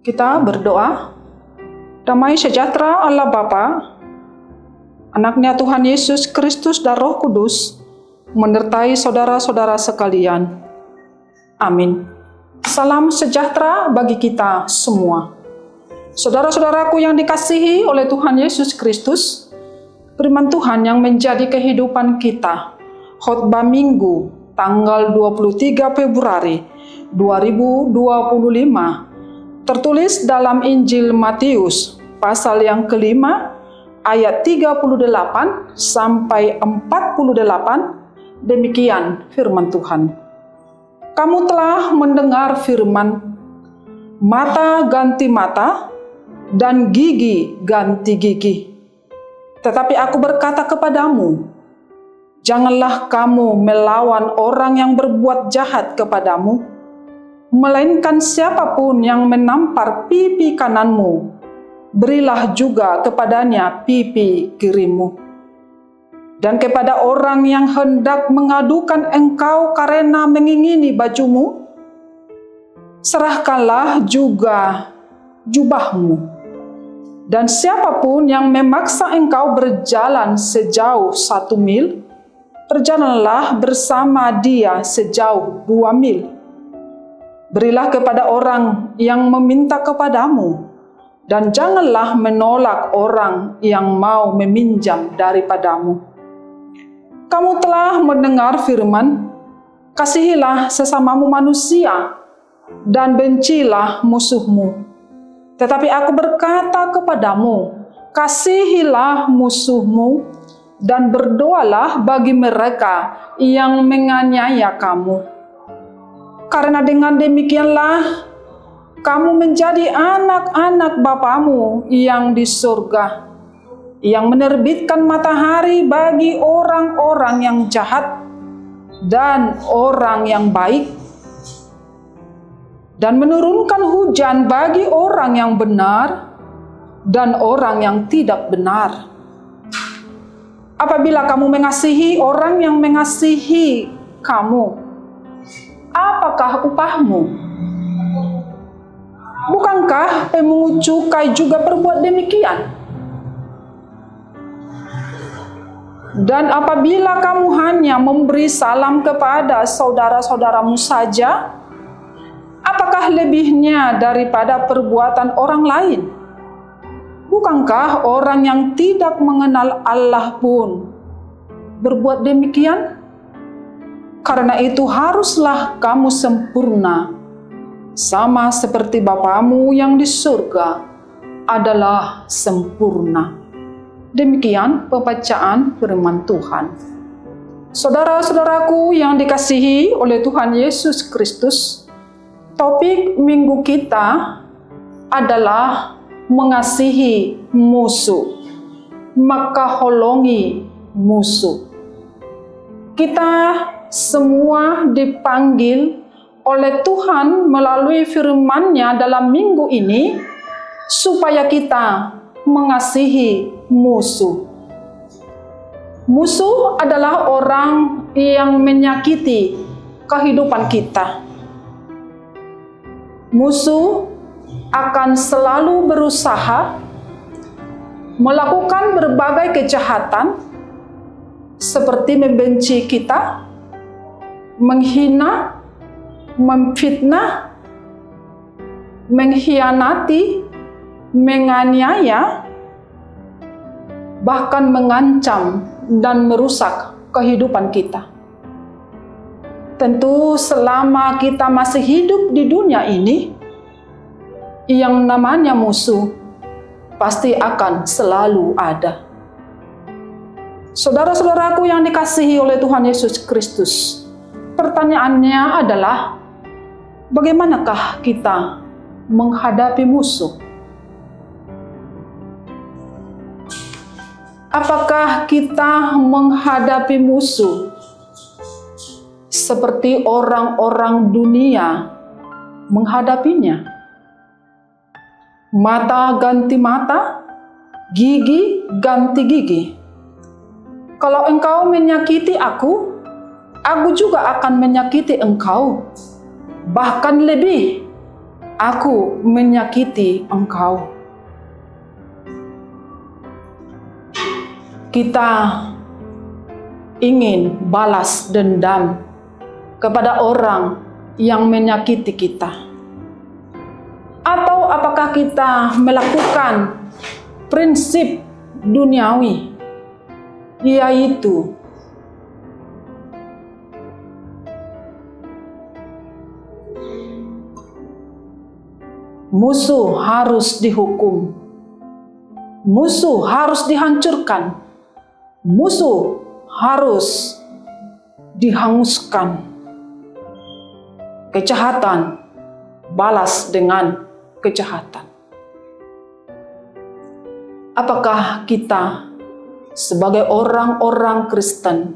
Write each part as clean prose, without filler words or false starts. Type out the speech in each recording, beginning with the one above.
Kita berdoa. Damai sejahtera Allah Bapa, Anaknya Tuhan Yesus Kristus dan Roh Kudus menyertai saudara-saudara sekalian. Amin. Salam sejahtera bagi kita semua. Saudara-saudaraku yang dikasihi oleh Tuhan Yesus Kristus, firman Tuhan yang menjadi kehidupan kita, khotbah Minggu tanggal 23 Februari 2025, tertulis dalam Injil Matius pasal yang kelima ayat 38 sampai 48. Demikian firman Tuhan. Kamu telah mendengar firman, mata ganti mata dan gigi ganti gigi. Tetapi aku berkata kepadamu, janganlah kamu melawan orang yang berbuat jahat kepadamu, melainkan siapapun yang menampar pipi kananmu, berilah juga kepadanya pipi kirimu. Dan kepada orang yang hendak mengadukan engkau karena mengingini bajumu, serahkanlah juga jubahmu. Dan siapapun yang memaksa engkau berjalan sejauh 1 mil, berjalanlah bersama dia sejauh 2 mil. Berilah kepada orang yang meminta kepadamu, dan janganlah menolak orang yang mau meminjam daripadamu. Kamu telah mendengar firman, kasihilah sesamamu manusia, dan bencilah musuhmu. Tetapi aku berkata kepadamu, kasihilah musuhmu, dan berdoalah bagi mereka yang menganiaya kamu. Karena dengan demikianlah kamu menjadi anak-anak Bapamu yang di surga, yang menerbitkan matahari bagi orang-orang yang jahat dan orang yang baik, dan menurunkan hujan bagi orang yang benar dan orang yang tidak benar. Apabila kamu mengasihi orang yang mengasihi kamu, apakah upahmu? Bukankah pemungut cukai juga berbuat demikian? Dan apabila kamu hanya memberi salam kepada saudara-saudaramu saja, apakah lebihnya daripada perbuatan orang lain? Bukankah orang yang tidak mengenal Allah pun berbuat demikian? Karena itu haruslah kamu sempurna, sama seperti Bapamu yang di surga adalah sempurna. Demikian pembacaan firman Tuhan. Saudara-saudaraku yang dikasihi oleh Tuhan Yesus Kristus, topik minggu kita adalah mengasihi musuh, maka holongi musuh. Kita semua dipanggil oleh Tuhan melalui firman-Nya dalam minggu ini supaya kita mengasihi musuh. Musuh adalah orang yang menyakiti kehidupan kita. Musuh akan selalu berusaha melakukan berbagai kejahatan seperti membenci kita, menghina, memfitnah, mengkhianati, menganiaya, bahkan mengancam dan merusak kehidupan kita. Tentu selama kita masih hidup di dunia ini, yang namanya musuh pasti akan selalu ada. Saudara-saudaraku yang dikasihi oleh Tuhan Yesus Kristus, pertanyaannya adalah, bagaimanakah kita menghadapi musuh? Apakah kita menghadapi musuh seperti orang-orang dunia menghadapinya? Mata ganti mata, gigi ganti gigi. Kalau engkau menyakiti aku juga akan menyakiti engkau. Bahkan lebih, aku menyakiti engkau. Kita ingin balas dendam kepada orang yang menyakiti kita. Atau apakah kita melakukan prinsip duniawi, yaitu musuh harus dihukum, musuh harus dihancurkan, musuh harus dihanguskan. Kejahatan balas dengan kejahatan. Apakah kita sebagai orang-orang Kristen,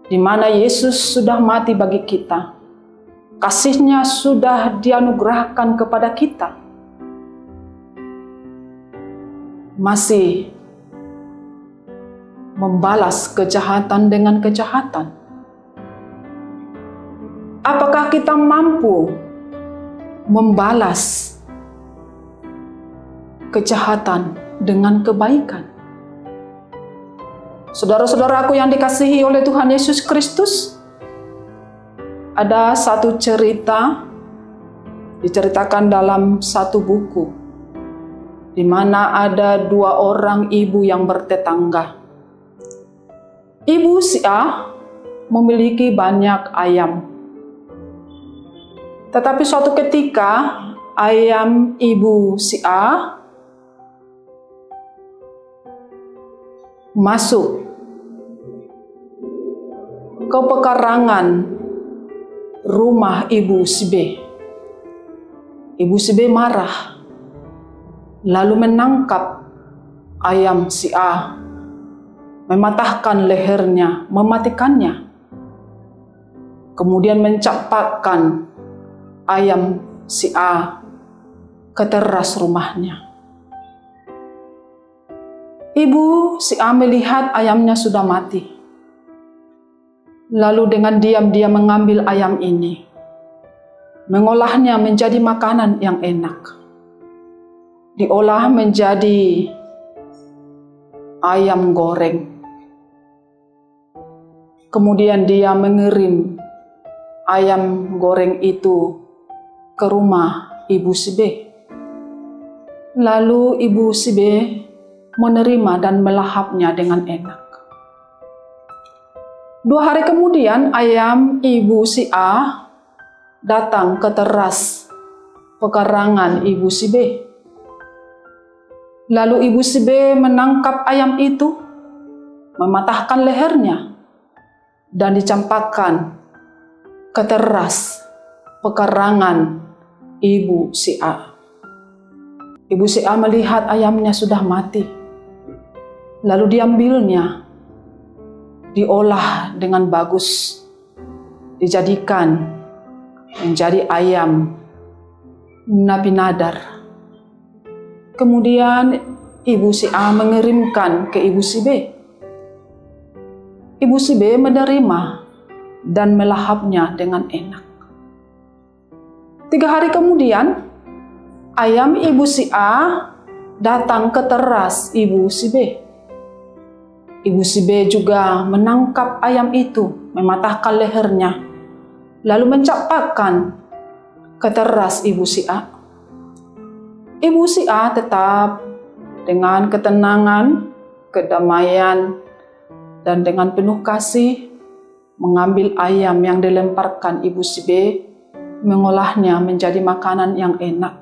di mana Yesus sudah mati bagi kita, kasih-Nya sudah dianugerahkan kepada kita, masih membalas kejahatan dengan kejahatan? Apakah kita mampu membalas kejahatan dengan kebaikan? Saudara-saudaraku yang dikasihi oleh Tuhan Yesus Kristus, ada satu cerita diceritakan dalam satu buku, di mana ada dua orang ibu yang bertetangga. Ibu si A memiliki banyak ayam. Tetapi suatu ketika ayam ibu si A masuk ke pekarangan rumah ibu si B. Ibu si B marah, lalu menangkap ayam si A, mematahkan lehernya, mematikannya. Kemudian mencampakkan ayam si A ke teras rumahnya. Ibu si A melihat ayamnya sudah mati. Lalu dengan diam dia mengambil ayam ini, mengolahnya menjadi makanan yang enak. Diolah menjadi ayam goreng. Kemudian dia mengirim ayam goreng itu ke rumah ibu si B. Lalu ibu si B menerima dan melahapnya dengan enak. 2 hari kemudian ayam ibu si A datang ke teras pekarangan ibu si B. Lalu ibu si B menangkap ayam itu, mematahkan lehernya, dan dicampakkan ke teras pekarangan ibu si A. Ibu si A melihat ayamnya sudah mati. Lalu diambilnya, diolah dengan bagus, dijadikan menjadi ayam Nabi Nadar. Kemudian ibu si A mengirimkan ke ibu si B. Ibu si B menerima dan melahapnya dengan enak. 3 hari kemudian, ayam ibu si A datang ke teras ibu si B. Ibu si B juga menangkap ayam itu, mematahkan lehernya, lalu mencampakkan ke teras ibu si A. Ibu si A tetap dengan ketenangan, kedamaian, dan dengan penuh kasih mengambil ayam yang dilemparkan ibu si B, mengolahnya menjadi makanan yang enak.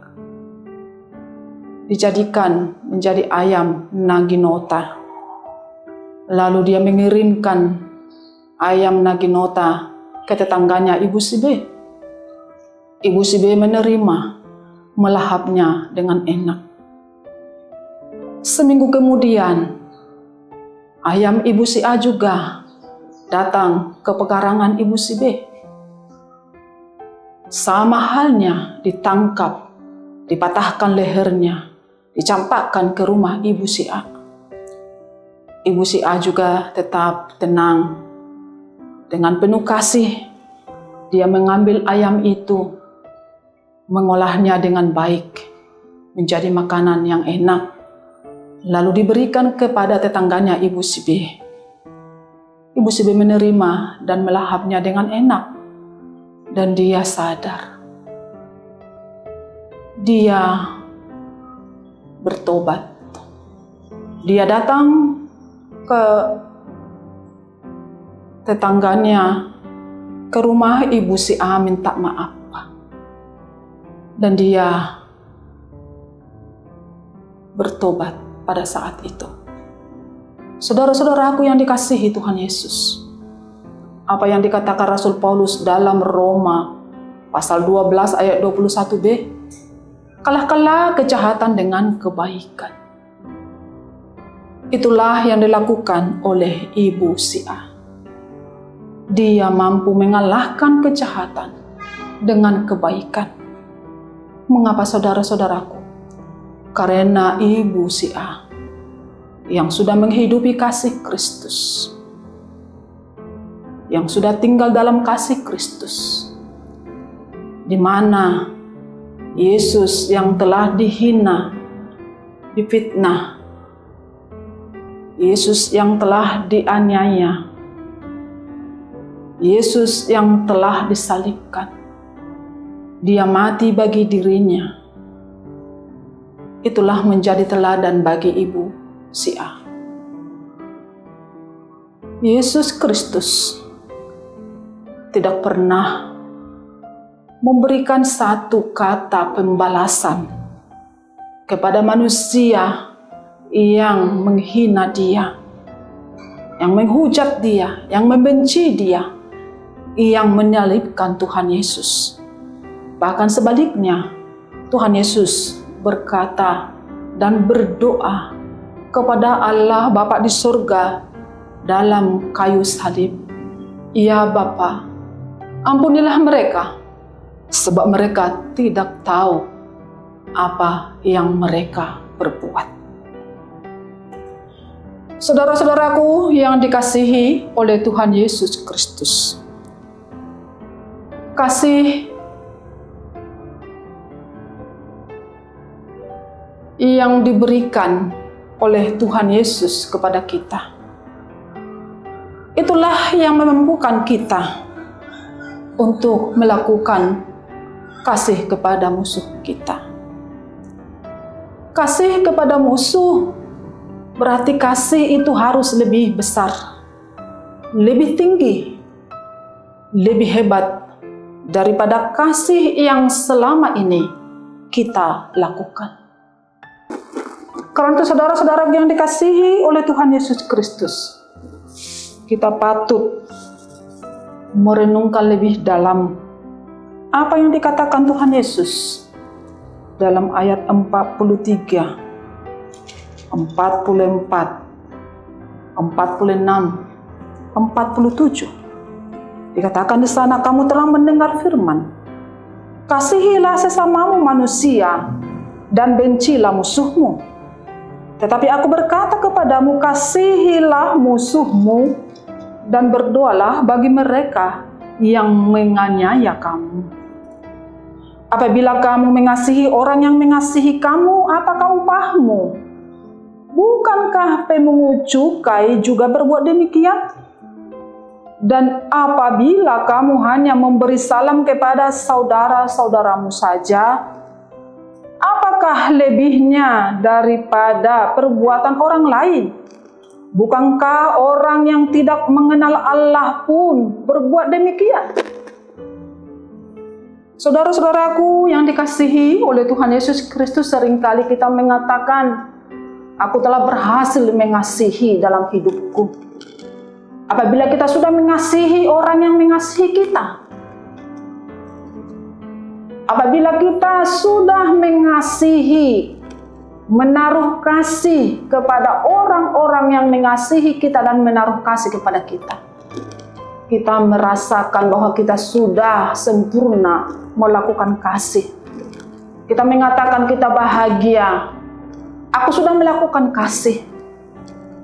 Dijadikan menjadi ayam naginota. Lalu dia mengirimkan ayam naginota ke tetangganya ibu si B. Ibu si B menerima, melahapnya dengan enak. Seminggu kemudian, ayam ibu si A juga datang ke pekarangan ibu si B. Sama halnya, ditangkap, dipatahkan lehernya, dicampakkan ke rumah ibu si A. Ibu si A juga tetap tenang. Dengan penuh kasih, dia mengambil ayam itu, mengolahnya dengan baik menjadi makanan yang enak, lalu diberikan kepada tetangganya Ibu si B. Ibu si B menerima dan melahapnya dengan enak, dan dia sadar. Dia bertobat. Dia datang ke tetangganya, ke rumah Ibu si A minta maaf. Dan dia bertobat pada saat itu. Saudara-saudaraku yang dikasihi Tuhan Yesus, apa yang dikatakan Rasul Paulus dalam Roma pasal 12 ayat 21b, kalahkanlah kejahatan dengan kebaikan. Itulah yang dilakukan oleh Ibu si A. Dia mampu mengalahkan kejahatan dengan kebaikan. Mengapa saudara-saudaraku? Karena Ibu si A yang sudah menghidupi kasih Kristus, yang sudah tinggal dalam kasih Kristus, di mana Yesus yang telah dihina, difitnah, Yesus yang telah dianiaya, Yesus yang telah disalibkan, Dia mati bagi dirinya. Itulah menjadi teladan bagi Ibu si A. Yesus Kristus tidak pernah memberikan satu kata pembalasan kepada manusia yang menghina Dia, yang menghujat Dia, yang membenci Dia, yang menyalibkan Tuhan Yesus. Bahkan sebaliknya, Tuhan Yesus berkata dan berdoa kepada Allah Bapa di surga dalam kayu salib, "Ya Bapa, ampunilah mereka, sebab mereka tidak tahu apa yang mereka berbuat." Saudara-saudaraku yang dikasihi oleh Tuhan Yesus Kristus, kasih yang diberikan oleh Tuhan Yesus kepada kita, itulah yang memampukan kita untuk melakukan kasih kepada musuh kita. Kasih kepada musuh berarti kasih itu harus lebih besar, lebih tinggi, lebih hebat daripada kasih yang selama ini kita lakukan. Karena itu saudara-saudara yang dikasihi oleh Tuhan Yesus Kristus, kita patut merenungkan lebih dalam apa yang dikatakan Tuhan Yesus dalam ayat 43, 44, 46, 47. Dikatakan di sana, kamu telah mendengar firman, kasihilah sesamamu manusia dan bencilah musuhmu. Tetapi aku berkata kepadamu, kasihilah musuhmu dan berdoalah bagi mereka yang menganiaya kamu. Apabila kamu mengasihi orang yang mengasihi kamu, apakah upahmu? Bukankah pemungut cukai juga berbuat demikian? Dan apabila kamu hanya memberi salam kepada saudara-saudaramu saja, apakah lebihnya daripada perbuatan orang lain? Bukankah orang yang tidak mengenal Allah pun berbuat demikian? Saudara-saudaraku yang dikasihi oleh Tuhan Yesus Kristus, seringkali kita mengatakan, aku telah berhasil mengasihi dalam hidupku. Apabila kita sudah mengasihi orang yang mengasihi kita, apabila kita sudah mengasihi, menaruh kasih kepada orang-orang yang mengasihi kita dan menaruh kasih kepada kita, kita merasakan bahwa kita sudah sempurna melakukan kasih. Kita mengatakan kita bahagia, aku sudah melakukan kasih.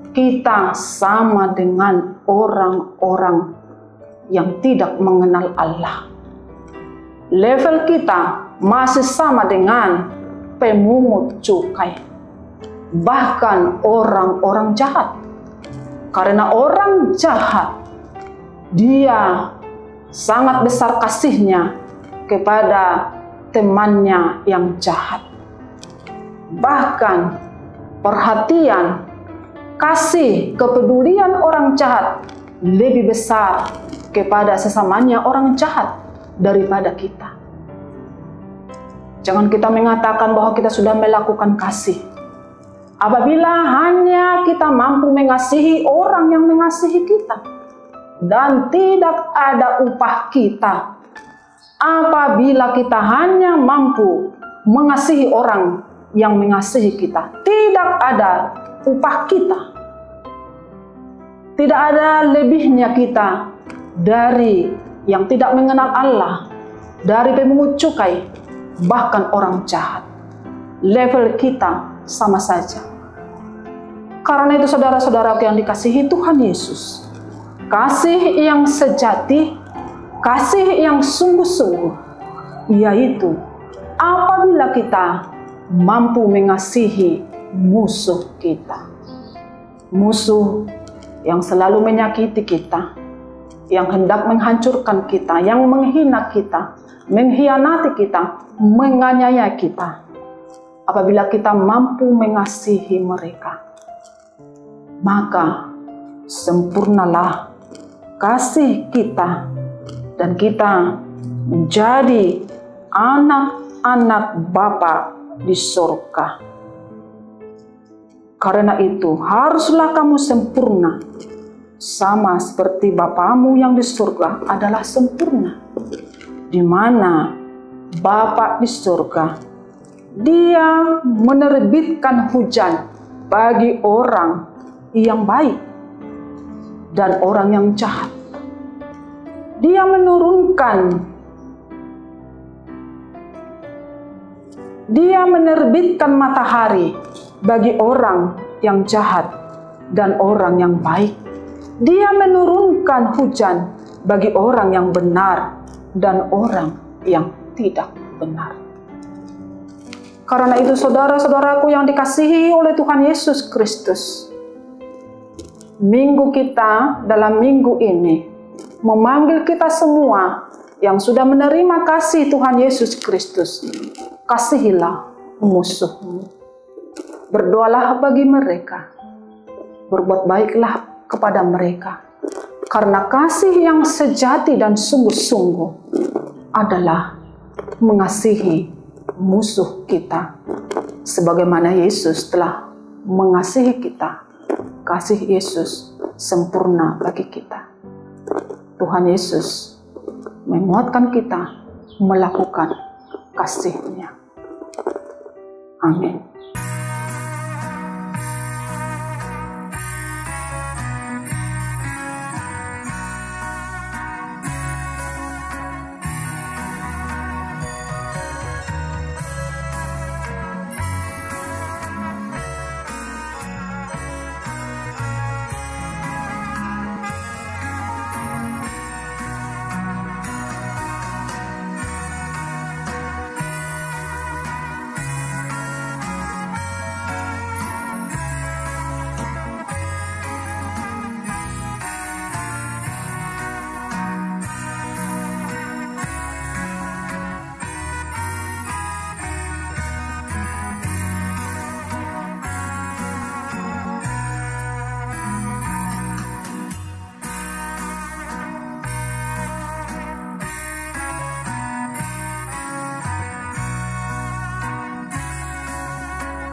Kita sama dengan orang-orang yang tidak mengenal Allah. Level kita masih sama dengan pemungut cukai, bahkan orang-orang jahat. Karena orang jahat, dia sangat besar kasihnya kepada temannya yang jahat. Bahkan perhatian, kasih, kepedulian orang jahat lebih besar kepada sesamanya orang jahat daripada kita. Jangan kita mengatakan bahwa kita sudah melakukan kasih apabila hanya kita mampu mengasihi orang yang mengasihi kita dan tidak ada upah kita. Apabila kita hanya mampu mengasihi orang yang mengasihi kita, tidak ada upah kita. Tidak ada lebihnya kita dari yang tidak mengenal Allah, dari pemungut cukai, bahkan orang jahat. Level kita sama saja. Karena itu saudara-saudaraku yang dikasihi Tuhan Yesus, kasih yang sejati, kasih yang sungguh-sungguh, yaitu apabila kita mampu mengasihi musuh kita. Musuh yang selalu menyakiti kita, yang hendak menghancurkan kita, yang menghina kita, mengkhianati kita, menganiaya kita. Apabila kita mampu mengasihi mereka, maka sempurnalah kasih kita dan kita menjadi anak-anak Bapa di surga. Karena itu haruslah kamu sempurna, sama seperti Bapamu yang di surga adalah sempurna. Di mana Bapa di surga, Dia menerbitkan hujan bagi orang yang baik dan orang yang jahat. Dia menerbitkan matahari bagi orang yang jahat dan orang yang baik. Dia menurunkan hujan bagi orang yang benar dan orang yang tidak benar. Karena itu saudara-saudaraku yang dikasihi oleh Tuhan Yesus Kristus, minggu kita dalam minggu ini memanggil kita semua yang sudah menerima kasih Tuhan Yesus Kristus, kasihilah musuhmu. Berdoalah bagi mereka, berbuat baiklah kepada mereka, karena kasih yang sejati dan sungguh-sungguh adalah mengasihi musuh kita, sebagaimana Yesus telah mengasihi kita. Kasih Yesus sempurna bagi kita. Tuhan Yesus menguatkan kita melakukan kasih-Nya. Amin.